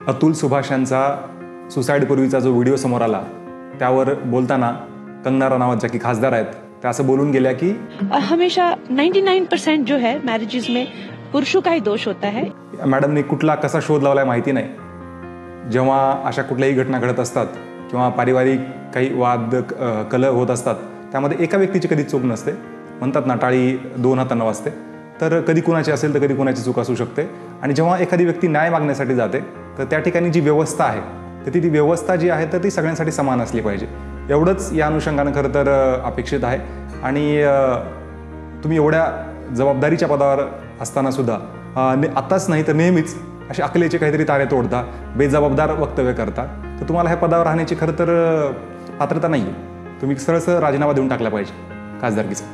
अतुल सुभाष यांचा सुसाईडपूर्वीचा जो व्हिडिओ समोर आला त्यावर बोलताना कंगना रनावत की खासदार आहेत त्या असं बोलून गेल्या की हमेशा 99% जो है मैरिजेस में पुरुषों का ही दोष होता है। मॅडमने कुठला कसा शोध लावलाय माहिती नाही। जेव्हा अशा कुठल्याही घटना घडत असतात किंवा पारिवारिक काही वाद कलह होत असतात त्यामध्ये एका व्यक्तीची कधी चूक नसते। म्हणतात ना टाळी दोन हातांना वाजते, तर कधी कुणाची असेल तर कधी कुणाची चूक असू शकते। आणि जेव्हा एखादी व्यक्ती न्याय मागण्यासाठी जाते तर त्या ठिकाणी जी व्यवस्था आहे तर ती व्यवस्था जी आहे तर ती सगळ्यांसाठी समान असली पाहिजे, एवढंच या अनुषंगानं खरं तर अपेक्षित आहे। आणि तुम्ही एवढ्या जबाबदारीच्या पदावर असताना सुद्धा आत्ताच नाही तर नेहमीच असे अकलेचे काहीतरी तारे तोडता, बेजबाबदार वक्तव्य करता, तर तुम्हाला ह्या पदावर राहण्याची खरं तर पात्रता नाही आहे। तुम्ही सरळ राजीनामा देऊन टाकला पाहिजे खासदारकीचा।